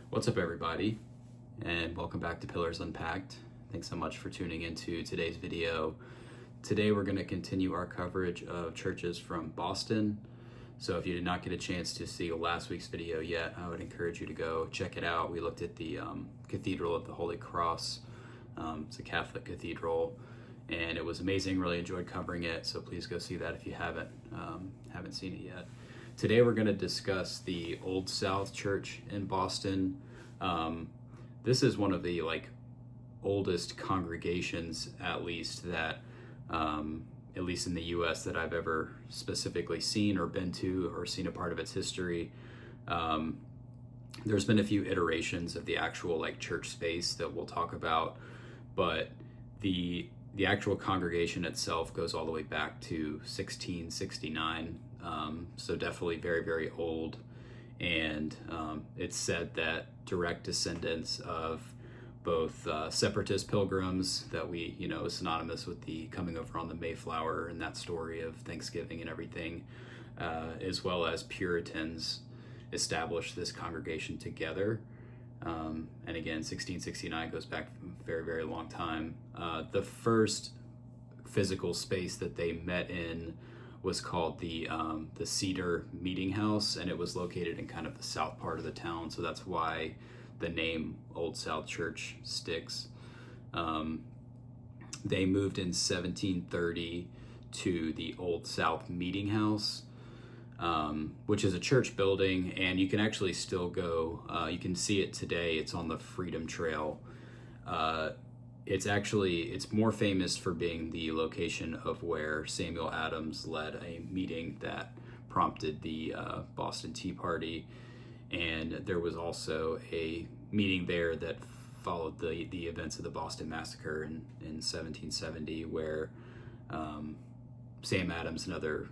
What's up, everybody, and welcome back to Pillars Unpacked. Thanks so much for tuning into today's video. Today we're going to continue our coverage of churches from Boston. So if you did not get a chance to see last week's video yet, I would encourage you to go check it out. We looked at the Cathedral of the Holy Cross. It's a Catholic cathedral, and it was amazing. Really enjoyed covering it, so please go see that if you haven't seen it yet. Today we're going to discuss the Old South Church in Boston. This is one of the oldest congregations, at least at least in the U.S. that I've ever specifically seen or been to or seen a part of its history. There's been a few iterations of the actual church space that we'll talk about, but the actual congregation itself goes all the way back to 1669. So definitely very, very old. And it's said that direct descendants of both separatist pilgrims that we, is synonymous with the coming over on the Mayflower and that story of Thanksgiving and everything, as well as Puritans established this congregation together. And again, 1669 goes back a very, very long time. The first physical space that they met in was called the Cedar Meeting House, and it was located in kind of the south part of the town, so that's why the name Old South Church sticks. They moved in 1730 to the Old South Meeting House, which is a church building, and you can actually still go, you can see it today. It's on the Freedom Trail. It's more famous for being the location of where Samuel Adams led a meeting that prompted the Boston Tea Party. And there was also a meeting there that followed the events of the Boston Massacre in 1770, where Sam Adams and other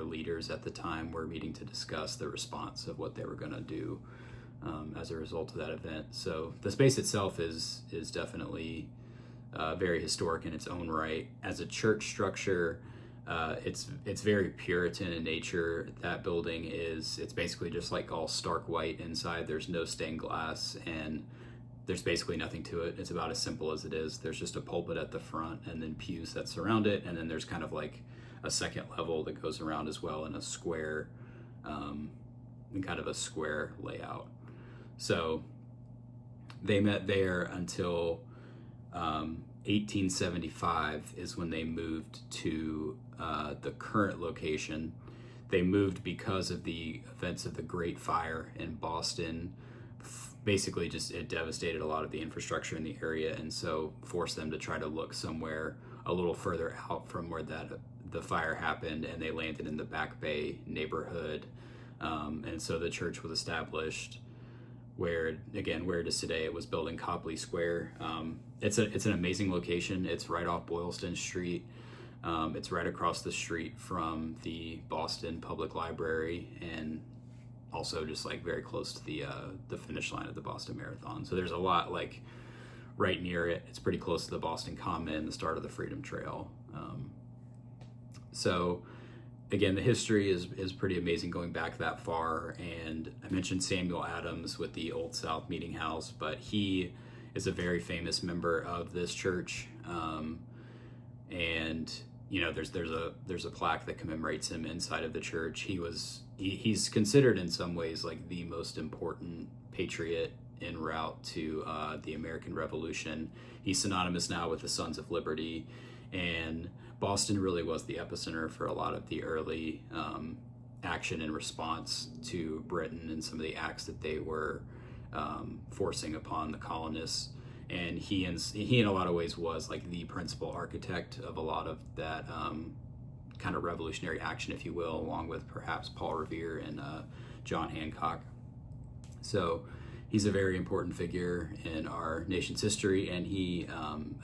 leaders at the time were meeting to discuss the response of what they were going to do as a result of that event. So the space itself is definitely very historic in its own right. As a church structure, it's very Puritan in nature. That building it's basically just all stark white inside. There's no stained glass, and there's basically nothing to it. It's about as simple as it is. There's just a pulpit at the front and then pews that surround it, and then there's kind of a second level that goes around as well in a square, in kind of a square layout. So they met there until 1875 is when they moved to the current location. They moved because of the events of the Great Fire in Boston. Basically, it devastated a lot of the infrastructure in the area, and so forced them to try to look somewhere a little further out from where the fire happened, and they landed in the Back Bay neighborhood. And so the church was established where it is today. It was built in Copley Square. It's an amazing location. It's right off Boylston Street. It's right across the street from the Boston Public Library, and also just very close to the finish line of the Boston Marathon. So there's a lot right near it. It's pretty close to the Boston Common, the start of the Freedom Trail. So again, the history is pretty amazing going back that far. And I mentioned Samuel Adams with the Old South Meeting House, but he is a very famous member of this church. And there's a plaque that commemorates him inside of the church. He's considered in some ways the most important patriot en route to the American Revolution. He's synonymous now with the Sons of Liberty, and Boston really was the epicenter for a lot of the early action in response to Britain and some of the acts that they were forcing upon the colonists. And he in a lot of ways was the principal architect of a lot of that kind of revolutionary action, if you will, along with perhaps Paul Revere and John Hancock. So he's a very important figure in our nation's history, and he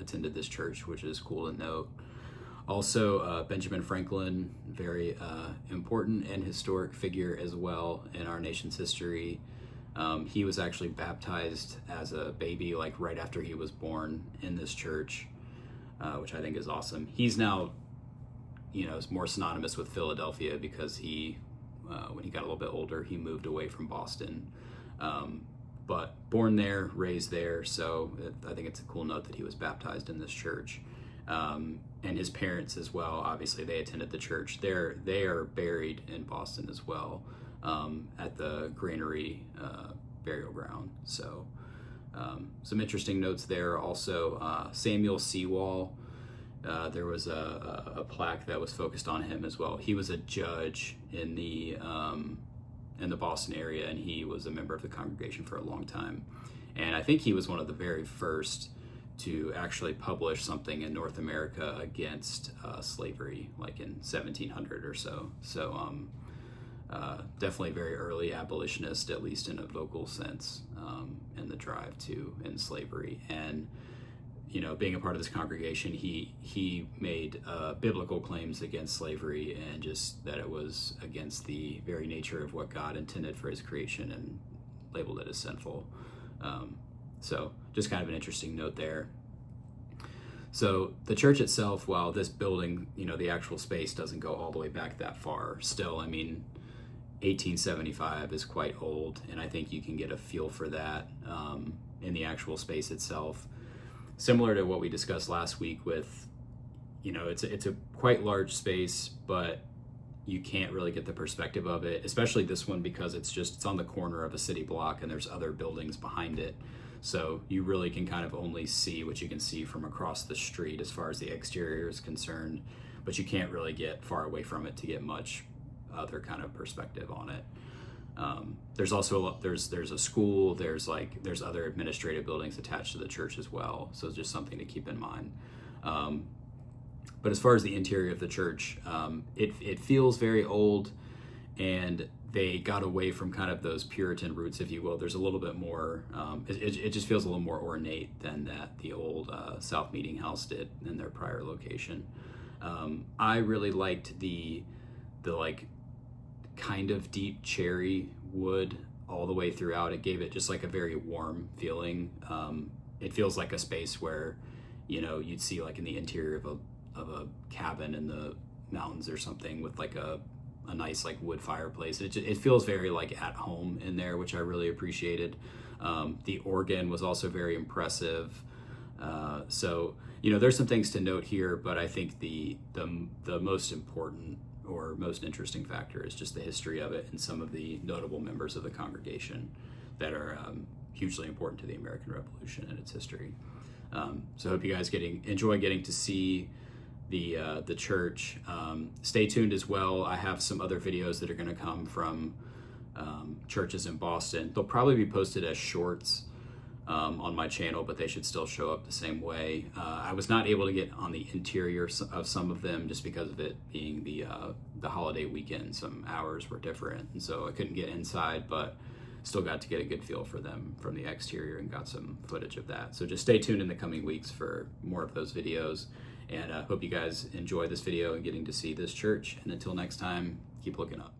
attended this church, which is cool to note. Also, Benjamin Franklin, very important and historic figure as well in our nation's history. He was actually baptized as a baby, right after he was born in this church, which I think is awesome. He's now, is more synonymous with Philadelphia because he, when he got a little bit older, he moved away from Boston. But born there, raised there, so I think it's a cool note that he was baptized in this church. And his parents as well, obviously they attended the church. They are buried in Boston as well, at the Granary burial ground. So some interesting notes there. Also, Samuel Sewall, there was a plaque that was focused on him as well. He was a judge in the Boston area, and he was a member of the congregation for a long time. And I think he was one of the very first to actually publish something in North America against slavery, like in 1700 or so. So definitely very early abolitionist, at least in a vocal sense, in the drive to end slavery. And being a part of this congregation, he made biblical claims against slavery, and just that it was against the very nature of what God intended for his creation, and labeled it as sinful. So just kind of an interesting note there. So the church itself, while this building, the actual space doesn't go all the way back that far, still, 1875 is quite old, and I think you can get a feel for that in the actual space itself. Similar to what we discussed last week with, it's a quite large space, but you can't really get the perspective of it, especially this one, because it's on the corner of a city block and there's other buildings behind it. So you really can kind of only see what you can see from across the street as far as the exterior is concerned, but you can't really get far away from it to get much other kind of perspective on it. There's also there's a school, there's other administrative buildings attached to the church as well, so it's just something to keep in mind. But as far as the interior of the church, it feels very old, and they got away from kind of those Puritan roots, if you will. There's a little bit more, it just feels a little more ornate than that the old South Meeting House did in their prior location. I really liked the like kind of deep cherry wood all the way throughout. It gave it just like a very warm feeling. It feels like a space where, you'd see like in the interior of a cabin in the mountains or something, with like a nice like wood fireplace. It feels very like at home in there, which I really appreciated. The organ was also very impressive. So there's some things to note here, but I think the most important or most interesting factor is just the history of it and some of the notable members of the congregation that are hugely important to the American Revolution and its history. So I hope you guys enjoy getting to see the church. Stay tuned as well. I have some other videos that are going to come from churches in Boston. They'll probably be posted as shorts on my channel, but they should still show up the same way. I was not able to get on the interior of some of them just because of it being the holiday weekend. Some hours were different, and so I couldn't get inside, but still got to get a good feel for them from the exterior and got some footage of that. So just stay tuned in the coming weeks for more of those videos, and hope you guys enjoy this video and getting to see this church. And until next time, keep looking up.